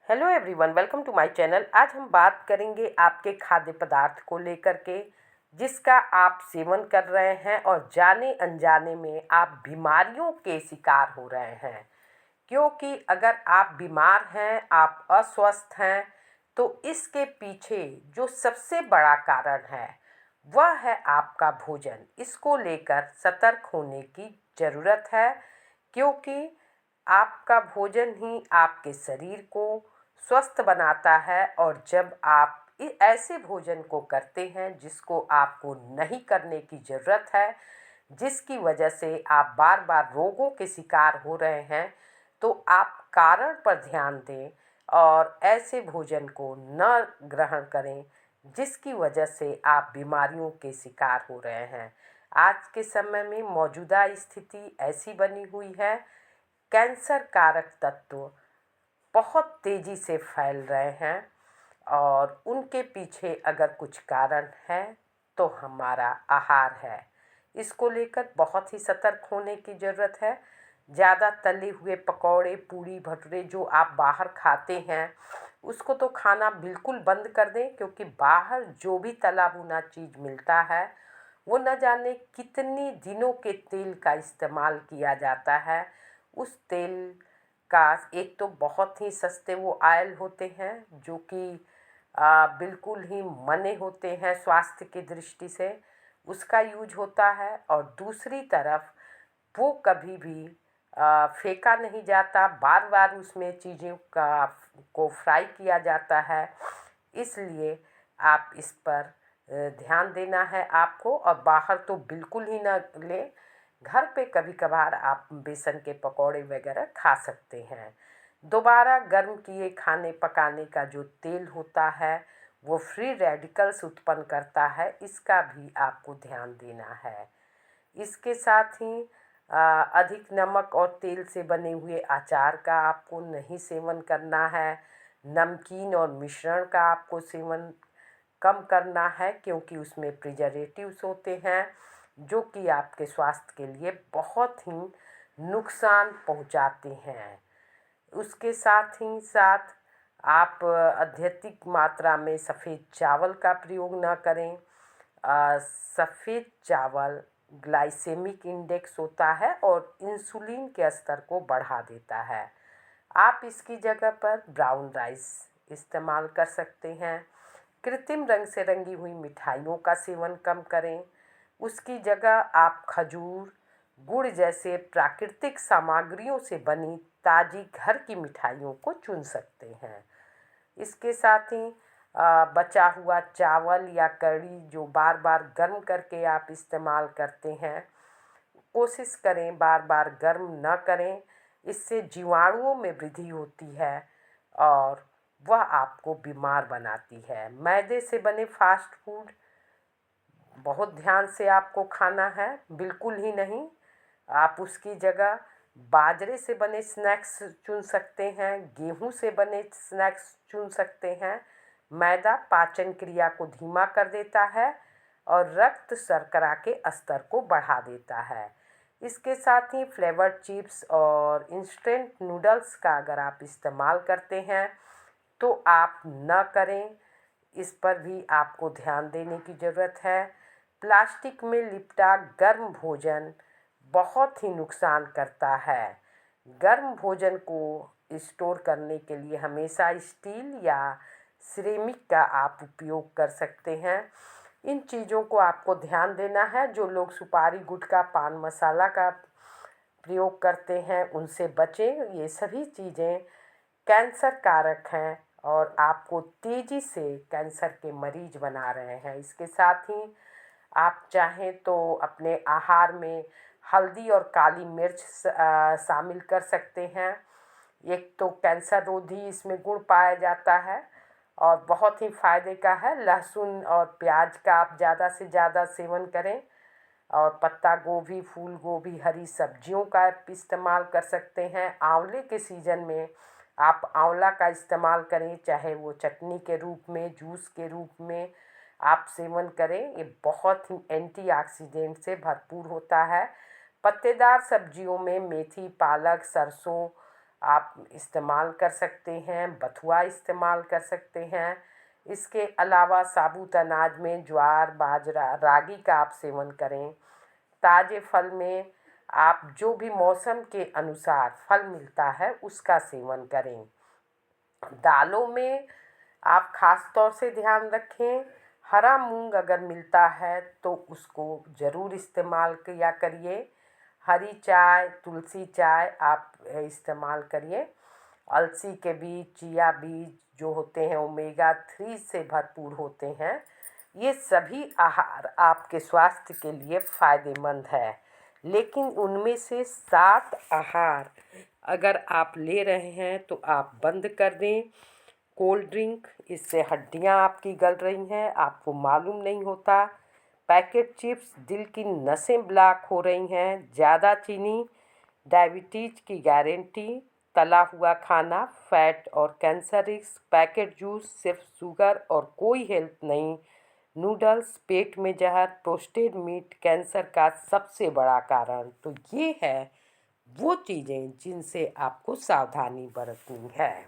Hello everyone, welcome to my channel. आज हम बात करेंगे आपके खाद्य पदार्थ को लेकर के जिसका आप सेवन कर रहे हैं और जाने अनजाने में आप बीमारियों के शिकार हो रहे हैं। क्योंकि अगर आप बीमार हैं, आप अस्वस्थ हैं, तो इसके पीछे जो सबसे बड़ा कारण है वह है आपका भोजन। इसको लेकर सतर्क होने की ज़रूरत है, क्योंकि आपका भोजन ही आपके शरीर को स्वस्थ बनाता है। और जब आप ऐसे भोजन को करते हैं जिसको आपको नहीं करने की ज़रूरत है, जिसकी वजह से आप बार बार रोगों के शिकार हो रहे हैं, तो आप कारण पर ध्यान दें और ऐसे भोजन को न ग्रहण करें जिसकी वजह से आप बीमारियों के शिकार हो रहे हैं। आज के समय में मौजूदा स्थिति ऐसी बनी हुई है, कैंसर कारक तत्व बहुत तेज़ी से फैल रहे हैं और उनके पीछे अगर कुछ कारण है तो हमारा आहार है। इसको लेकर बहुत ही सतर्क होने की ज़रूरत है। ज़्यादा तले हुए पकौड़े, पूड़ी, भटूरे जो आप बाहर खाते हैं उसको तो खाना बिल्कुल बंद कर दें, क्योंकि बाहर जो भी तला भुना चीज़ मिलता है वो न जाने कितनी दिनों के तेल का इस्तेमाल किया जाता है। उस तेल का एक तो बहुत ही सस्ते वो ऑयल होते हैं जो कि बिल्कुल ही मने होते हैं स्वास्थ्य की दृष्टि से, उसका यूज होता है। और दूसरी तरफ वो कभी भी फेंका नहीं जाता, बार बार उसमें चीज़ों का को फ्राई किया जाता है। इसलिए आप इस पर ध्यान देना है आपको, और बाहर तो बिल्कुल ही ना लें। घर पे कभी कभार आप बेसन के पकौड़े वगैरह खा सकते हैं। दोबारा गर्म किए खाने पकाने का जो तेल होता है वो फ्री रेडिकल्स उत्पन्न करता है, इसका भी आपको ध्यान देना है। इसके साथ ही अधिक नमक और तेल से बने हुए अचार का आपको नहीं सेवन करना है। नमकीन और मिश्रण का आपको सेवन कम करना है, क्योंकि उसमें प्रिजर्वेटिव्स होते हैं जो कि आपके स्वास्थ्य के लिए बहुत ही नुकसान पहुंचाते हैं। उसके साथ ही साथ आप अत्यधिक मात्रा में सफ़ेद चावल का प्रयोग ना करें। सफ़ेद चावल ग्लाइसेमिक इंडेक्स होता है और इंसुलिन के स्तर को बढ़ा देता है। आप इसकी जगह पर ब्राउन राइस इस्तेमाल कर सकते हैं। कृत्रिम रंग से रंगी हुई मिठाइयों का सेवन कम करें। उसकी जगह आप खजूर, गुड़ जैसे प्राकृतिक सामग्रियों से बनी ताज़ी घर की मिठाइयों को चुन सकते हैं। इसके साथ ही बचा हुआ चावल या कढ़ी जो बार बार गर्म करके आप इस्तेमाल करते हैं, कोशिश करें बार बार गर्म न करें। इससे जीवाणुओं में वृद्धि होती है और वह आपको बीमार बनाती है। मैदे से बने फास्ट फूड बहुत ध्यान से आपको खाना है, बिल्कुल ही नहीं। आप उसकी जगह बाजरे से बने स्नैक्स चुन सकते हैं, गेहूं से बने स्नैक्स चुन सकते हैं। मैदा पाचन क्रिया को धीमा कर देता है और रक्त शर्करा के स्तर को बढ़ा देता है। इसके साथ ही फ्लेवर्ड चिप्स और इंस्टेंट नूडल्स का अगर आप इस्तेमाल करते हैं तो आप न करें, इस पर भी आपको ध्यान देने की ज़रूरत है। प्लास्टिक में लिपटा गर्म भोजन बहुत ही नुकसान करता है। गर्म भोजन को स्टोर करने के लिए हमेशा स्टील या सिरेमिक का आप उपयोग कर सकते हैं। इन चीज़ों को आपको ध्यान देना है। जो लोग सुपारी, गुटखा, पान मसाला का प्रयोग करते हैं उनसे बचें। ये सभी चीज़ें कैंसर कारक हैं और आपको तेज़ी से कैंसर के मरीज बना रहे हैं। इसके साथ ही आप चाहें तो अपने आहार में हल्दी और काली मिर्च शामिल कर सकते हैं। एक तो कैंसर रोधी इसमें गुण पाया जाता है और बहुत ही फायदे का है। लहसुन और प्याज का आप ज़्यादा से ज़्यादा सेवन करें और पत्ता गोभी, फूल गोभी, हरी सब्जियों का इस्तेमाल कर सकते हैं। आंवले के सीज़न में आप आंवला का इस्तेमाल करें, चाहे वो चटनी के रूप में, जूस के रूप में आप सेवन करें। ये बहुत ही एंटीऑक्सीडेंट से भरपूर होता है। पत्तेदार सब्जियों में मेथी, पालक, सरसों आप इस्तेमाल कर सकते हैं, बथुआ इस्तेमाल कर सकते हैं। इसके अलावा साबुत अनाज में ज्वार, बाजरा, रागी का आप सेवन करें। ताज़े फल में आप जो भी मौसम के अनुसार फल मिलता है उसका सेवन करें। दालों में आप ख़ास तौर से ध्यान रखें, हरा मूंग अगर मिलता है तो उसको ज़रूर इस्तेमाल किया करिए। हरी चाय, तुलसी चाय आप इस्तेमाल करिए। अलसी के बीज, चिया बीज जो होते हैं ओमेगा 3 से भरपूर होते हैं। ये सभी आहार आपके स्वास्थ्य के लिए फ़ायदेमंद है, लेकिन उनमें से 7 आहार अगर आप ले रहे हैं तो आप बंद कर दें। कोल्ड ड्रिंक, इससे हड्डियां आपकी गल रही हैं, आपको मालूम नहीं होता। पैकेट चिप्स, दिल की नसें ब्लॉक हो रही हैं। ज़्यादा चीनी डायबिटीज की गारंटी। तला हुआ खाना, फैट और कैंसर रिस्क। पैकेट जूस सिर्फ शुगर और कोई हेल्थ नहीं। नूडल्स पेट में जहर। प्रोस्टेट मीट कैंसर का सबसे बड़ा कारण। तो ये है वो चीज़ें जिनसे आपको सावधानी बरतनी है।